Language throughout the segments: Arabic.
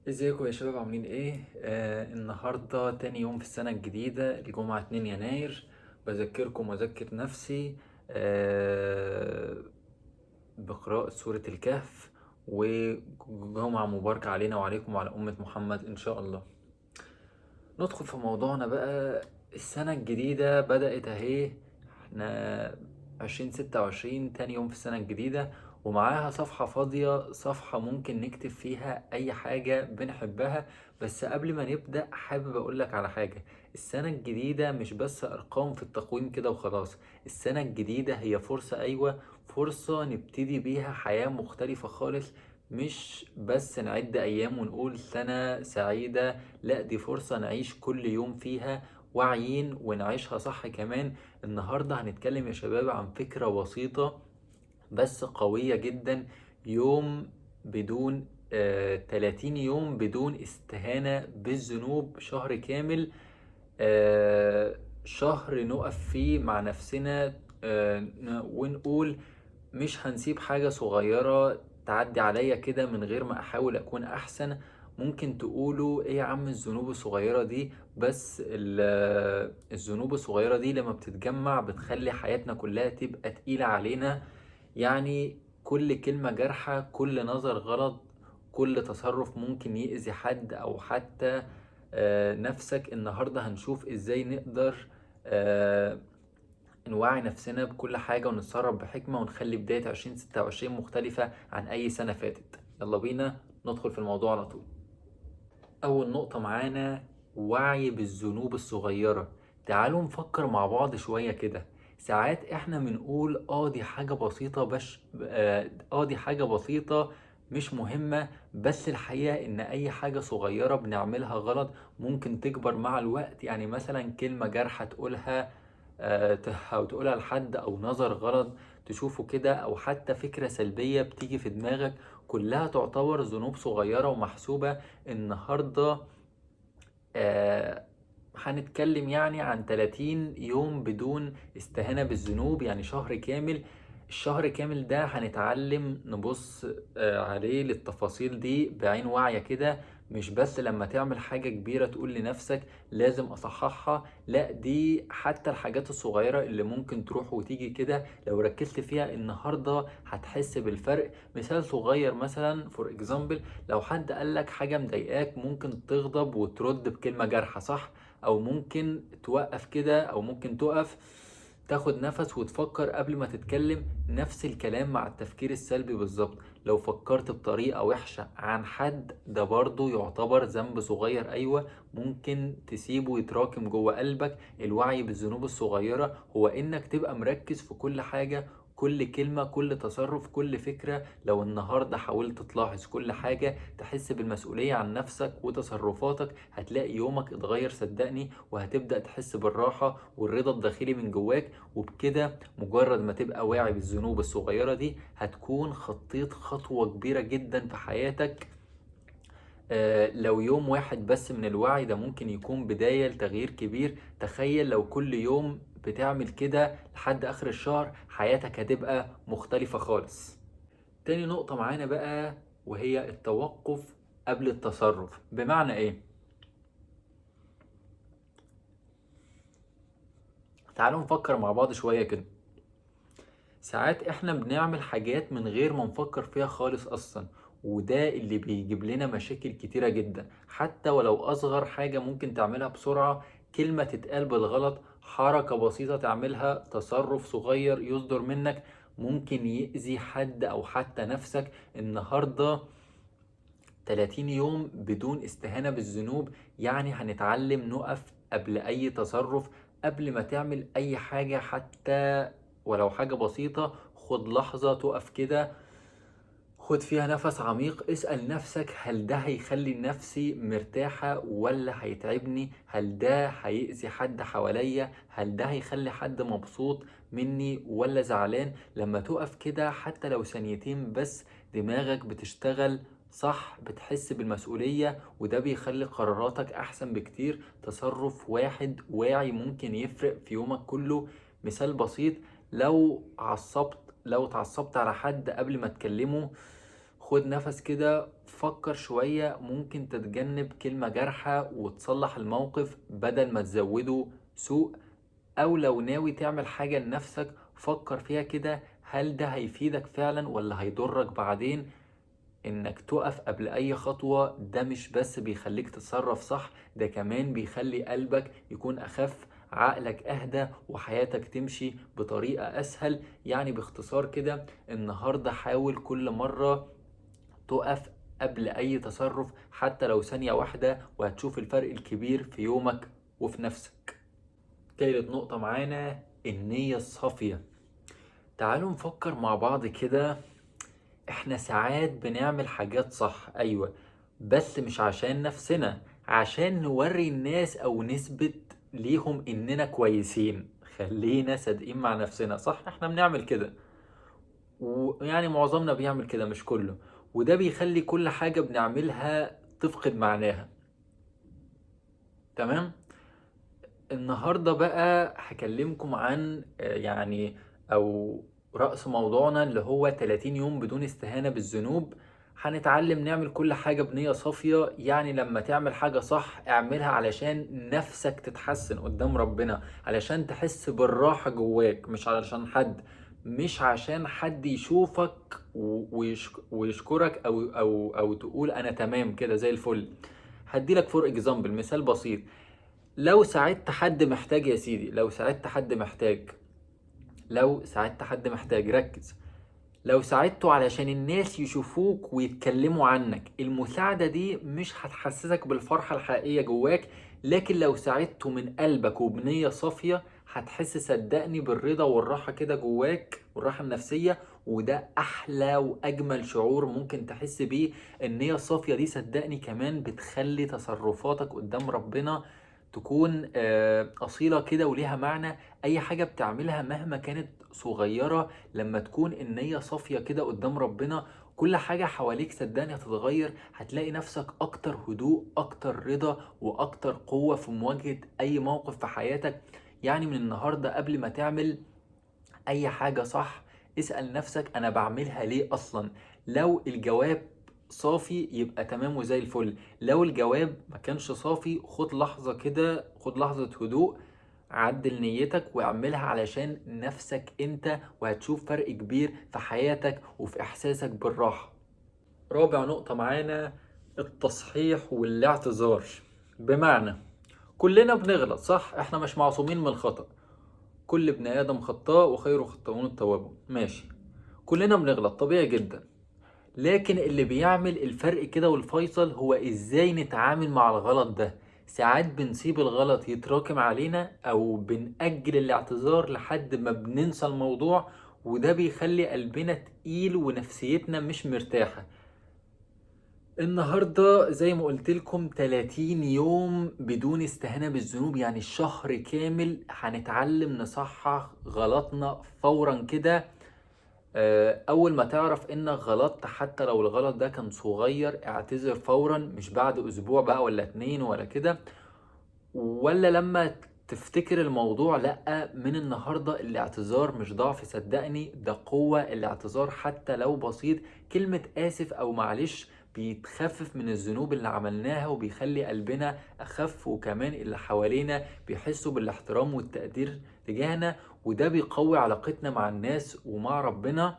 ازيكم يا شباب عاملين ايه؟ النهاردة تاني يوم في السنة الجديدة، الجمعة 2 يناير. بذكركم واذكر نفسي بقراءة سورة الكهف، وجمعة مباركة علينا وعليكم وعلى أمة محمد إن شاء الله. ندخل في موضوعنا بقى. السنة الجديدة بدأت اهي، احنا 2026 تاني يوم في السنة الجديدة، ومعاها صفحة فاضية، صفحة ممكن نكتب فيها أي حاجة بنحبها. بس قبل ما نبدأ حابب أقولك على حاجة. السنة الجديدة مش بس أرقام في التقويم كده وخلاص. السنة الجديدة هي فرصة، أيوة فرصة نبتدي بيها حياة مختلفة خالص. مش بس نعد أيام ونقول سنة سعيدة، لا دي فرصة نعيش كل يوم فيها واعيين ونعيشها صح كمان. النهاردة هنتكلم يا شباب عن فكرة بسيطة بس قوية جدا. يوم بدون 30 يوم بدون استهانة بالذنوب، شهر كامل. شهر نقف فيه مع نفسنا، ونقول مش هنسيب حاجة صغيرة تعدي عليا كده من غير ما أحاول أكون أحسن. ممكن تقولوا إيه يا عم الذنوب الصغيرة دي؟ بس الذنوب الصغيرة دي لما بتتجمع بتخلي حياتنا كلها تبقى تقيلة علينا. يعني كل كلمة جارحة، كل نظر غلط، كل تصرف ممكن يأذي حد أو حتى نفسك. النهاردة هنشوف إزاي نقدر آه، نوعي نفسنا بكل حاجة ونتصرف بحكمة ونخلي بداية 2026 مختلفة عن أي سنة فاتت. يلا بينا ندخل في الموضوع على طول. أول نقطة معانا وعي بالذنوب الصغيرة. تعالوا نفكر مع بعض شوية كده. ساعات احنا بنقول دي حاجة بسيطة، دي حاجة بسيطة مش مهمة. بس الحقيقة ان اي حاجة صغيرة بنعملها غلط ممكن تكبر مع الوقت. يعني مثلا كلمة جارحة تقولها أو تقولها لحد، أو نظر غلط تشوفه كده، أو حتى فكرة سلبية بتيجي في دماغك، كلها تعتبر ذنوب صغيرة ومحسوبة. النهاردة آه هنتكلم يعني عن 30 يوم بدون استهانة بالذنوب، يعني شهر كامل. الشهر كامل ده هنتعلم نبص عليه للتفاصيل دي بعين واعية كده. مش بس لما تعمل حاجة كبيرة تقول لنفسك لازم أصححها، لا دي حتى الحاجات الصغيرة اللي ممكن تروح وتيجي كده لو ركزت فيها النهاردة هتحس بالفرق. مثال صغير مثلا فور اكزامبل، لو حد قالك حاجة مضايقاك ممكن تغضب وترد بكلمة جارحة، صح؟ او ممكن توقف كده، او ممكن تقف تاخد نفس وتفكر قبل ما تتكلم. نفس الكلام مع التفكير السلبي بالظبط. لو فكرت بطريقة وحشة عن حد ده برضو يعتبر ذنب صغير، ايوه ممكن تسيبه يتراكم جوه قلبك. الوعي بالذنوب الصغيرة هو انك تبقى مركز في كل حاجة، كل كلمة، كل تصرف، كل فكرة. لو النهاردة حاولت تلاحظ كل حاجة، تحس بالمسؤولية عن نفسك وتصرفاتك، هتلاقي يومك اتغير صدقني، وهتبدأ تحس بالراحة والرضا الداخلي من جواك. وبكده مجرد ما تبقى واعي بالذنوب الصغيرة دي هتكون خطيت خطوة كبيرة جدا في حياتك. لو يوم واحد بس من الوعي ده ممكن يكون بداية لتغيير كبير. تخيل لو كل يوم بتعمل كده لحد آخر الشهر، حياتك هتبقى مختلفة خالص. تاني نقطة معانا بقى وهي التوقف قبل التصرف. بمعنى ايه؟ تعالوا نفكر مع بعض شوية كده. ساعات احنا بنعمل حاجات من غير ما نفكر فيها خالص اصلا، وده اللي بيجيب لنا مشاكل كتيرة جدا. حتى ولو اصغر حاجة ممكن تعملها بسرعة، كلمة تتقال بالغلط، حركة بسيطة تعملها، تصرف صغير يصدر منك، ممكن يأذي حد او حتى نفسك. النهاردة 30 يوم بدون استهانة بالذنوب، يعني هنتعلم نقف قبل أي تصرف. قبل ما تعمل أي حاجة حتى ولو حاجة بسيطة، خد لحظة تقف كده، خد فيها نفس عميق، اسأل نفسك هل ده هيخلي نفسي مرتاحة ولا هيتعبني؟ هل ده هيأذي حد حواليا؟ هل ده هيخلي حد مبسوط مني ولا زعلان؟ لما تقف كده حتى لو ثانيتين بس، دماغك بتشتغل صح، بتحس بالمسؤولية، وده بيخلي قراراتك أحسن بكتير. تصرف واحد واعي ممكن يفرق في يومك كله. مثال بسيط، لو اتعصبت على حد قبل ما تكلمه، خد نفس كده، فكر شوية، ممكن تتجنب كلمة جارحة وتصلح الموقف بدل ما تزوده سوء. او لو ناوي تعمل حاجة لنفسك فكر فيها كده، هل ده هيفيدك فعلا ولا هيضرك بعدين؟ انك تقف قبل اي خطوة ده مش بس بيخليك تتصرف صح، ده كمان بيخلي قلبك يكون اخف، عقلك اهدى، وحياتك تمشي بطريقة اسهل. يعني باختصار كده، النهاردة حاول كل مرة تقف قبل اي تصرف حتى لو ثانية واحدة، وهتشوف الفرق الكبير في يومك وفي نفسك. تالت نقطة معانا النية الصافية. تعالوا نفكر مع بعض كده، احنا ساعات بنعمل حاجات صح ايوه، بس مش عشان نفسنا، عشان نوري الناس او نثبت ليهم اننا كويسين. خلينا صادقين مع نفسنا، صح احنا بنعمل كده، ويعني معظمنا بيعمل كده مش كله، وده بيخلي كل حاجة بنعملها تفقد معناها. تمام. النهاردة بقى هكلمكم عن يعني او رأس موضوعنا اللي هو 30 يوم بدون استهانة بالذنوب. هنتعلم نعمل كل حاجة بنية صافية، يعني لما تعمل حاجة صح اعملها علشان نفسك تتحسن قدام ربنا، علشان تحس بالراحة جواك، مش علشان حد، مش عشان حد يشوفك ويشكرك او تقول انا تمام كده زي الفل. هديلك فور اكزامبل، مثال بسيط. لو ساعدت حد محتاج يا سيدي، لو ساعدت حد محتاج، ركز، لو ساعدته علشان الناس يشوفوك ويتكلموا عنك، المساعدة دي مش هتحسسك بالفرحة الحقيقية جواك، لكن لو ساعدته من قلبك وبنية صافية هتحس صدقني بالرضا والراحة كده جواك، والراحة النفسية. وده أحلى وأجمل شعور ممكن تحس بيه. النية الصافية دي صدقني كمان بتخلي تصرفاتك قدام ربنا تكون أصيلة كده وليها معنى. أي حاجة بتعملها مهما كانت صغيرة، لما تكون النية صافية كده قدام ربنا، كل حاجة حواليك صدقني هتتغير، هتلاقي نفسك أكتر هدوء، أكتر رضا، وأكتر قوة في مواجهة أي موقف في حياتك. يعني من النهاردة قبل ما تعمل أي حاجة صح اسأل نفسك أنا بعملها ليه أصلا. لو الجواب صافي يبقى تمام وزي الفل، لو الجواب ما كانش صافي خد لحظة كده، خد لحظة هدوء، عدل نيتك واعملها علشان نفسك انت، وهتشوف فرق كبير في حياتك وفي احساسك بالراحة. رابع نقطة معانا التصحيح والاعتذار. بمعنى كلنا بنغلط صح، احنا مش معصومين من الخطأ، كل ابن ادم خطاء وخير خطاؤون التوابون، ماشي، كلنا بنغلط طبيعي جدا. لكن اللي بيعمل الفرق كده والفيصل هو ازاي نتعامل مع الغلط ده. ساعات بنسيب الغلط يتراكم علينا او بنأجل الاعتذار لحد ما بننسى الموضوع، وده بيخلي قلبنا تقيل ونفسيتنا مش مرتاحة. النهاردة زي ما قلت لكم 30 يوم بدون استهانة بالذنوب، يعني الشهر كامل هنتعلم نصحح غلطنا فورا كده. اول ما تعرف انك غلطت حتى لو الغلط ده كان صغير اعتذر فورا، مش بعد اسبوع بقى ولا اتنين ولا كده، ولا لما تفتكر الموضوع، لأ، من النهاردة. الاعتذار مش ضعف صدقني، ده قوة. الاعتذار حتى لو بسيط، كلمة آسف أو معلش بيتخفف من الذنوب اللي عملناها وبيخلي قلبنا أخف، وكمان اللي حوالينا بيحسوا بالاحترام والتقدير تجاهنا، وده بيقوي علاقتنا مع الناس ومع ربنا،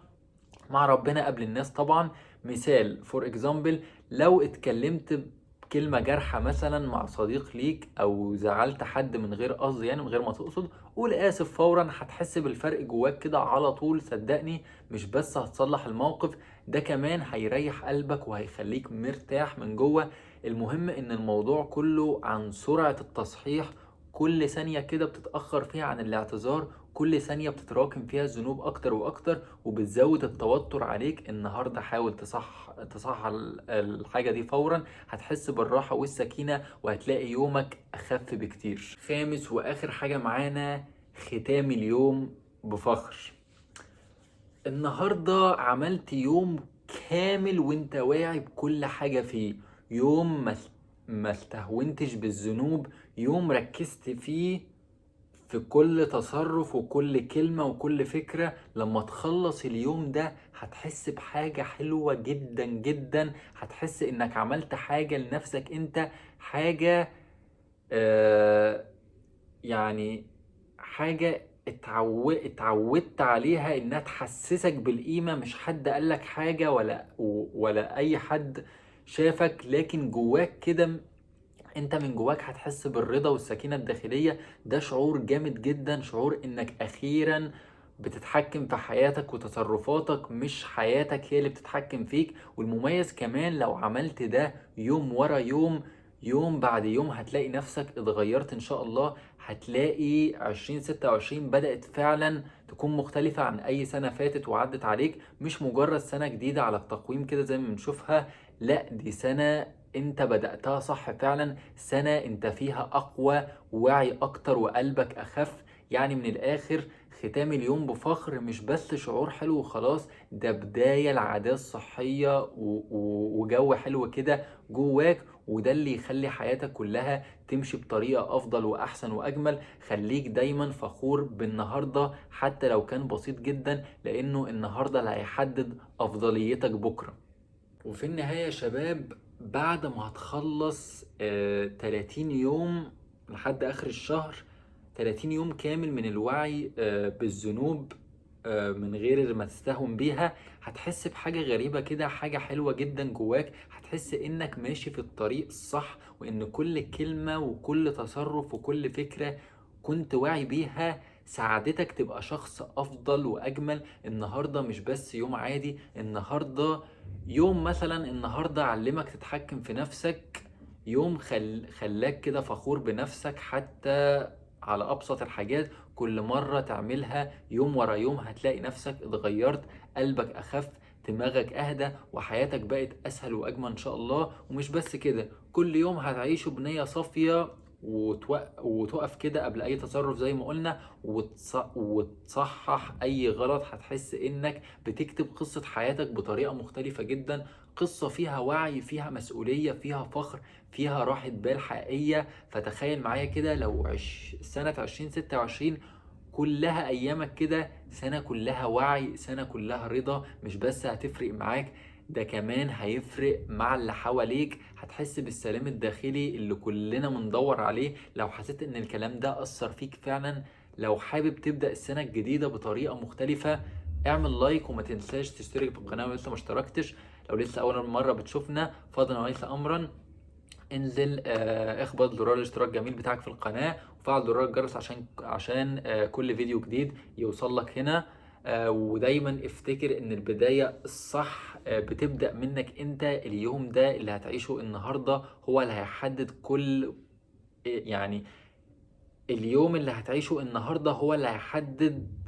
مع ربنا قبل الناس طبعا. مثال فور اكزامبل، لو اتكلمت كلمة جارحة مثلا مع صديق ليك او زعلت حد من غير قصد، يعني من غير ما تقصد، قول اسف فورا، هتحس بالفرق جواك كده على طول صدقني. مش بس هتصلح الموقف، ده كمان هيريح قلبك وهيخليك مرتاح من جوه. المهم ان الموضوع كله عن سرعة التصحيح، كل ثانية كده بتتأخر فيها عن الاعتذار كل ثانية بتتراكم فيها الذنوب أكتر وأكتر، وبتزود التوتر عليك. النهاردة حاول تصح الحاجة دي فورا، هتحس بالراحة والسكينة وهتلاقي يومك أخف بكتير. خامس وآخر حاجة معانا ختام اليوم بفخر. النهاردة عملت يوم كامل وانت واعي بكل حاجة فيه، يوم ما استهونتش بالذنوب، يوم ركزت فيه في كل تصرف وكل كلمة وكل فكرة. لما تخلص اليوم ده هتحس بحاجة حلوة جدا جدا، هتحس انك عملت حاجة لنفسك انت، حاجة آه يعني حاجة اتعودت عليها انها تحسسك بالقيمة. مش حد قالك حاجة ولا اي حد شافك، لكن جواك كده انت من جواك هتحس بالرضا والسكينة الداخلية. ده شعور جامد جدا، شعور انك اخيرا بتتحكم في حياتك وتصرفاتك، مش حياتك هي اللي بتتحكم فيك. والمميز كمان لو عملت ده يوم ورا يوم، يوم بعد يوم، هتلاقي نفسك اتغيرت ان شاء الله. هتلاقي 2026 بدأت فعلا تكون مختلفة عن اي سنة فاتت وعدت عليك. مش مجرد سنة جديدة على التقويم كده زي ما بنشوفها، لا دي سنة انت بدأتها صح فعلا، سنة انت فيها اقوى، وعي اكتر، وقلبك اخف. يعني من الاخر ختام اليوم بفخر مش بس شعور حلو وخلاص، ده بداية العادات الصحية وجو حلو كده جواك. وده اللي يخلي حياتك كلها تمشي بطريقة افضل واحسن واجمل. خليك دايما فخور بالنهاردة حتى لو كان بسيط جدا، لانه النهاردة اللي هيحدد افضليتك بكرة. وفي النهاية يا شباب، بعد ما هتخلص 30 يوم لحد آخر الشهر، 30 يوم كامل من الوعي بالذنوب من غير ما تستهون بيها، هتحس بحاجة غريبة كده، حاجة حلوة جدا جواك. هتحس انك ماشي في الطريق الصح، وان كل كلمة وكل تصرف وكل فكرة كنت واعي بيها ساعدتك تبقى شخص افضل واجمل. النهاردة مش بس يوم عادي، النهاردة يوم مثلا النهاردة علمك تتحكم في نفسك، يوم خلاك كده فخور بنفسك حتى على أبسط الحاجات. كل مرة تعملها يوم ورا يوم هتلاقي نفسك اتغيرت، قلبك أخف، دماغك أهدى، وحياتك بقت أسهل وأجمل إن شاء الله. ومش بس كده، كل يوم هتعيشه بنية صافية، وتقف كده قبل أي تصرف زي ما قلنا، وتصحح أي غلط. هتحس إنك بتكتب قصة حياتك بطريقة مختلفة جدا، قصة فيها وعي، فيها مسؤولية، فيها فخر، فيها راحة بال حقيقية. فتخيل معايا كده لو سنة 2026 كلها أيامك كده سنة كلها وعي، سنة كلها رضا. مش بس هتفرق معاك، ده كمان هيفرق مع اللي حواليك. هتحس بالسلام الداخلي اللي كلنا بندور عليه. لو حسيت ان الكلام ده أثر فيك فعلا، لو حابب تبدأ السنة الجديدة بطريقة مختلفة، اعمل لايك وما تنساش تشترك في القناة لو لسه ما اشتركتش. لو لسه أول مرة بتشوفنا، فضلا وليس أمرا، انزل اخبط زرار الاشتراك جميل بتاعك في القناة، وفعل زرار الجرس عشان كل فيديو جديد يوصل لك هنا. ودايما افتكر ان البداية الصح بتبدأ منك انت. اليوم ده اللي هتعيشه النهاردة هو اللي هيحدد كل يعني اليوم اللي هتعيشه النهاردة هو اللي هيحدد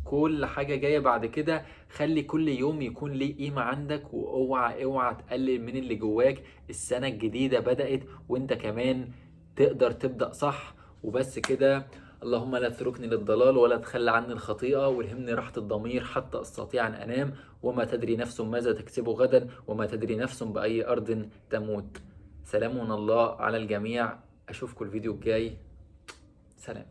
كل حاجة جاية بعد كده. خلي كل يوم يكون ليه قيمة عندك، واوعى تقلل من اللي جواك. السنة الجديدة بدأت وانت كمان تقدر تبدأ صح. وبس كده. اللهم لا تتركني للضلال ولا تخلى عني الخطيئة، والهمني راحة الضمير حتى أستطيع أن أنام. وما تدري نفس ماذا تكسب غدا، وما تدري نفس بأي أرض تموت. سلام من الله على الجميع. أشوفكم الفيديو الجاي. سلام.